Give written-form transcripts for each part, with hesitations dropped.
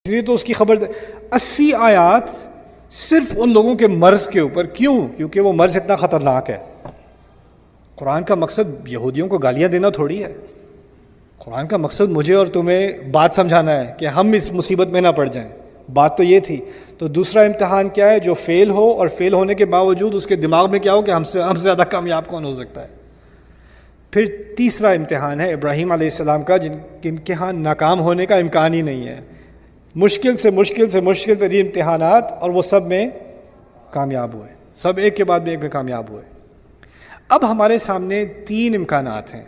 اس لیے تو اس کی خبر 80 آیات صرف ان لوگوں کے مرض کے اوپر. کیوں؟ کیونکہ وہ مرض اتنا خطرناک ہے. قرآن کا مقصد یہودیوں کو گالیاں دینا تھوڑی ہے. قرآن کا مقصد مجھے اور تمہیں بات سمجھانا ہے کہ ہم اس مصیبت میں نہ پڑ جائیں. بات تو یہ تھی. تو دوسرا امتحان کیا ہے؟ جو فیل ہو اور فیل ہونے کے باوجود اس کے دماغ میں کیا ہو کہ ہم سے زیادہ کامیاب کون ہو سکتا ہے. پھر تیسرا امتحان ہے ابراہیم علیہ السلام کا، جن کے ہاں ناکام ہونے کا امکان ہی نہیں ہے. مشکل سے ترین امتحانات، اور وہ سب میں کامیاب ہوئے. سب ایک کے بعد ایک میں کامیاب ہوئے. اب ہمارے سامنے 3 امکانات ہیں.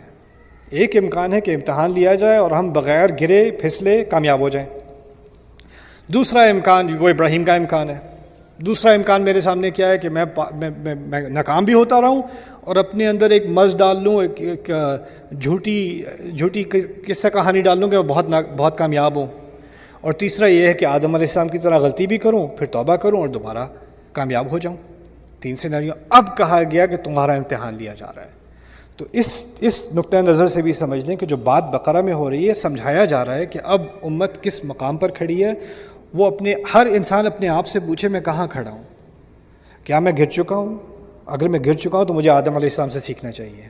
ایک امکان ہے کہ امتحان لیا جائے اور ہم بغیر گرے پھسلے کامیاب ہو جائیں. دوسرا امکان وہ ابراہیم کا امکان ہے. دوسرا امکان میرے سامنے کیا ہے کہ میں ناکام بھی ہوتا رہوں اور اپنے اندر ایک مرض ڈال لوں، ایک جھوٹی قصہ کہانی ڈال لوں کہ میں بہت کامیاب ہوں. اور تیسرا یہ ہے کہ آدم علیہ السلام کی طرح غلطی بھی کروں، پھر توبہ کروں اور دوبارہ کامیاب ہو جاؤں. 3 سیناریو. اب کہا گیا کہ تمہارا امتحان لیا جا رہا ہے. تو اس نقطہ نظر سے بھی سمجھ لیں کہ جو بات بقرہ میں ہو رہی ہے، سمجھایا جا رہا ہے کہ اب امت کس مقام پر کھڑی ہے. وہ ہر انسان اپنے آپ سے پوچھے میں کہاں کھڑا ہوں. کیا میں گر چکا ہوں؟ اگر میں گر چکا ہوں تو مجھے آدم علیہ السلام سے سیکھنا چاہیے.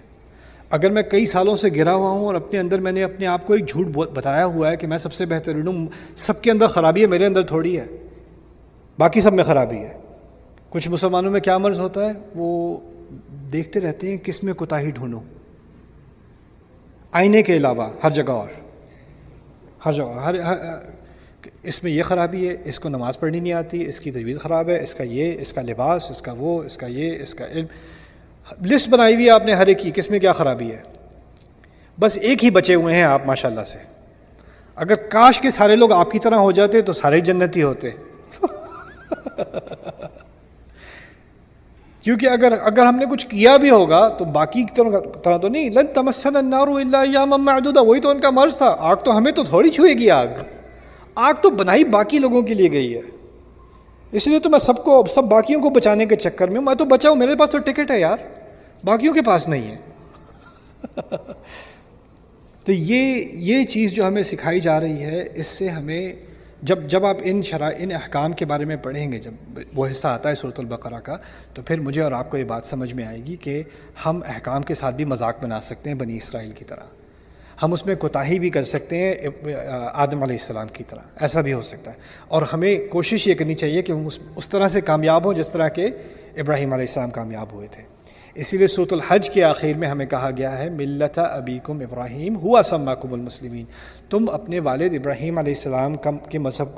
اگر میں کئی سالوں سے گرا ہوا ہوں اور اپنے اندر میں نے اپنے آپ کو ایک جھوٹ بتایا ہوا ہے کہ میں سب سے بہترین ہوں، سب کے اندر خرابی ہے، میرے اندر تھوڑی ہے، باقی سب میں خرابی ہے. کچھ مسلمانوں میں کیا مرض ہوتا ہے؟ وہ دیکھتے رہتے ہیں کس میں کوتاہی ڈھونڈوں. آئینے کے علاوہ ہر جگہ اس میں یہ خرابی ہے، اس کو نماز پڑھنی نہیں آتی، اس کی تجوید خراب ہے، اس کا یہ، اس کا لباس، اس کا وہ، اس کا یہ، اس کا علم. لسٹ بنائی ہوئی ہے آپ نے ہر ایک کی، کس میں کیا خرابی ہے. بس ایک ہی بچے ہوئے ہیں آپ ماشاءاللہ سے. اگر کاش کے سارے لوگ آپ کی طرح ہو جاتے تو سارے جنتی ہوتے. کیونکہ اگر ہم نے کچھ کیا بھی ہوگا تو باقی کی طرح تو نہیں. لن تمسنا النار الا ایاما معدودا، وہی تو ان کا مرض تھا. آگ تو ہمیں تو تھوڑی چھوئے گی. آگ تو بنائی باقی لوگوں کے لیے گئی ہے. اس لیے تو میں سب باقیوں کو بچانے کے چکر میں تو بچا ہوں. میرے پاس تو ٹکٹ ہے یار، باقیوں کے پاس نہیں ہے. تو یہ چیز جو ہمیں سکھائی جا رہی ہے، اس سے ہمیں جب آپ ان احکام کے بارے میں پڑھیں گے، جب وہ حصہ آتا ہے سورۃ البقرہ کا، تو پھر مجھے اور آپ کو یہ بات سمجھ میں آئے گی کہ ہم احکام کے ساتھ بھی مذاق بنا سکتے ہیں بنی اسرائیل کی طرح. ہم اس میں کوتاہی بھی کر سکتے ہیں آدم علیہ السلام کی طرح. ایسا بھی ہو سکتا ہے. اور ہمیں کوشش یہ کرنی چاہیے کہ ہم اس طرح سے کامیاب ہوں جس طرح کہ ابراہیم علیہ السلام کامیاب ہوئے تھے. اسی لیے سورۃ الحج کے آخر میں ہمیں کہا گیا ہے ملت ابیکم ابراہیم ہوا سماکم المسلمین. تم اپنے والد ابراہیم علیہ السلام کے مذہب